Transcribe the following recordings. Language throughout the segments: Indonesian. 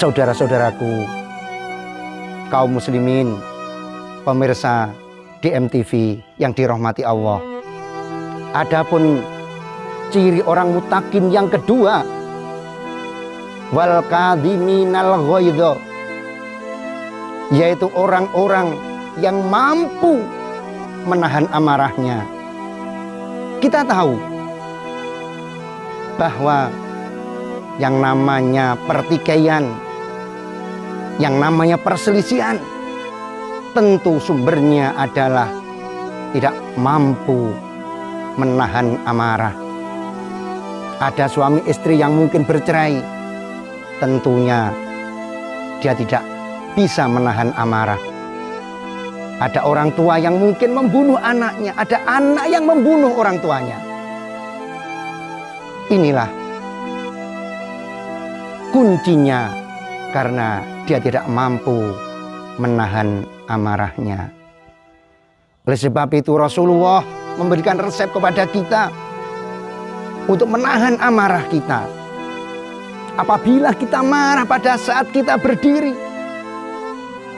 Saudara-saudaraku, kaum muslimin, pemirsa DMTV yang dirahmati Allah. Adapun ciri orang mutakin yang kedua, wal kadhiminal ghaidha, yaitu orang-orang yang mampu menahan amarahnya. Kita tahu bahwa yang namanya pertikaian, yang namanya perselisihan, tentu sumbernya adalah tidak mampu menahan amarah. Ada suami istri yang mungkin bercerai, tentunya dia tidak bisa menahan amarah. Ada orang tua yang mungkin membunuh anaknya, ada anak yang membunuh orang tuanya. Inilah kuncinya, karena dia tidak mampu menahan amarahnya. Oleh sebab itu Rasulullah memberikan resep kepada kita untuk menahan amarah kita. Apabila kita marah pada saat kita berdiri,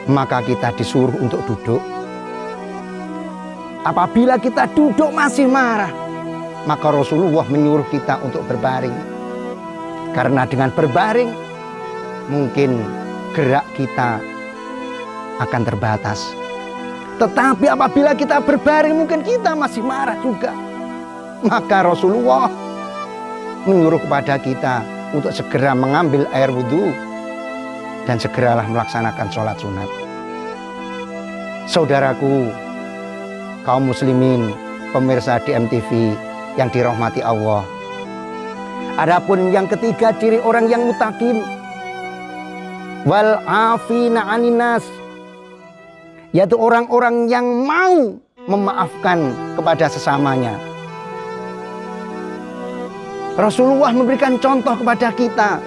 maka kita disuruh untuk duduk. Apabila kita duduk masih marah, maka Rasulullah menyuruh kita untuk berbaring. Karena dengan berbaring, mungkin gerak kita akan terbatas. Tetapi apabila kita berbaring, mungkin kita masih marah juga. Maka Rasulullah menyuruh kepada kita untuk segera mengambil air wudhu dan segeralah melaksanakan sholat sunat. Saudaraku, kaum muslimin, pemirsa DMTV yang dirahmati Allah. Adapun yang ketiga, ciri orang yang mutakin, wal afina aninas, yaitu orang-orang yang mau memaafkan kepada sesamanya. Rasulullah memberikan contoh kepada kita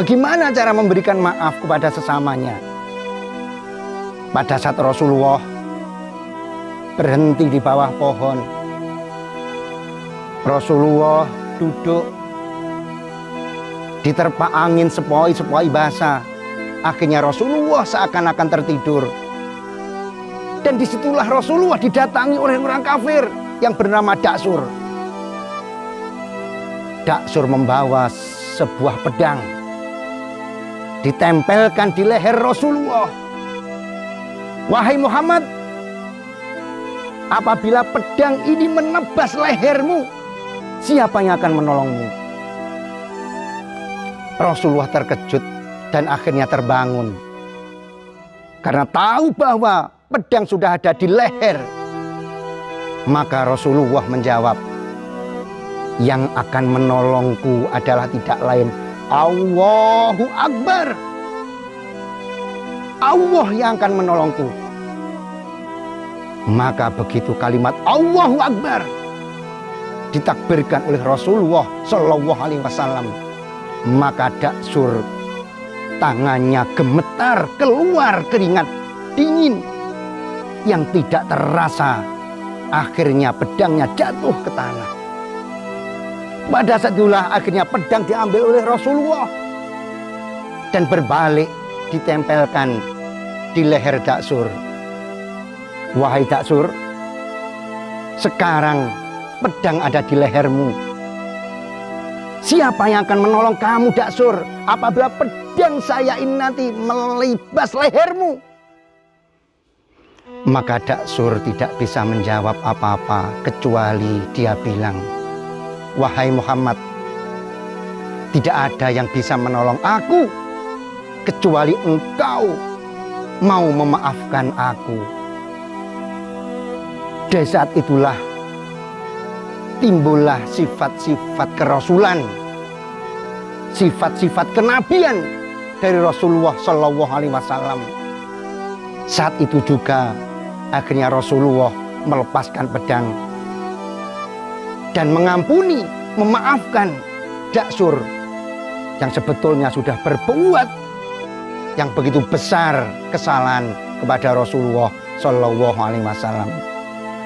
bagaimana cara memberikan maaf kepada sesamanya. Pada saat Rasulullah berhenti di bawah pohon, Rasulullah duduk, diterpa angin sepoi-sepoi basah. Akhirnya Rasulullah seakan-akan tertidur. Dan disitulah Rasulullah didatangi oleh orang kafir yang bernama Daksur. Daksur membawa sebuah pedang, ditempelkan di leher Rasulullah. Wahai Muhammad, apabila pedang ini menebas lehermu, siapa yang akan menolongmu? Rasulullah terkejut dan akhirnya terbangun. Karena tahu bahwa pedang sudah ada di leher, maka Rasulullah menjawab, yang akan menolongku adalah tidak lain Allahu Akbar. Allah yang akan menolongku. Maka begitu kalimat Allahu Akbar ditakbirkan oleh Rasulullah Shallallahu Alaihi Wasallam, maka Daksur tangannya gemetar, keluar keringat dingin yang tidak terasa. Akhirnya pedangnya jatuh ke tanah. Pada saat itulah akhirnya pedang diambil oleh Rasulullah dan berbalik ditempelkan di leher Daksur. Wahai Daksur, sekarang pedang ada di lehermu. Siapa yang akan menolong kamu, Daksur, apabila pedang saya ini nanti melibas lehermu? Maka Daksur tidak bisa menjawab apa-apa kecuali dia bilang, wahai Muhammad, tidak ada yang bisa menolong aku kecuali engkau mau memaafkan aku. Dari saat itulah timbullah sifat-sifat kerasulan, sifat-sifat kenabian dari Rasulullah Shallallahu Alaihi Wasallam. Saat itu juga akhirnya Rasulullah melepaskan pedang dan mengampuni, memaafkan Daksur yang sebetulnya sudah berbuat yang begitu besar kesalahan kepada Rasulullah Shallallahu Alaihi Wasallam.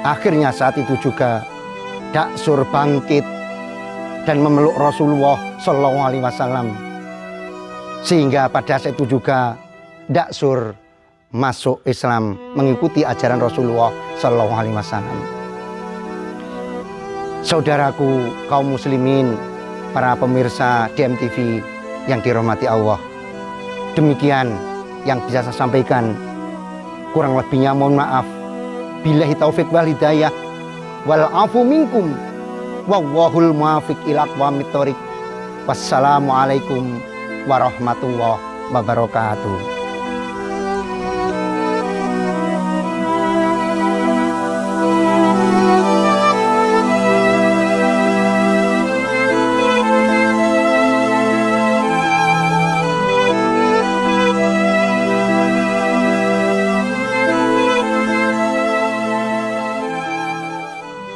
Akhirnya saat itu juga Daksur bangkit dan memeluk Rasulullah Shallallahu Alaihi Wasallam. Sehingga pada saat itu juga Daksur masuk Islam, mengikuti ajaran Rasulullah Shallallahu Alaihi Wasallam. Saudaraku kaum muslimin, para pemirsa DMTV yang dirahmati Allah, demikian yang bisa saya sampaikan. Kurang lebihnya mohon maaf. Billahi taufik wal hidayah wal afu minkum wallahul muwaffiq ila aqwamit thoriq. Wassalamualaikum warahmatullahi wabarakatuh.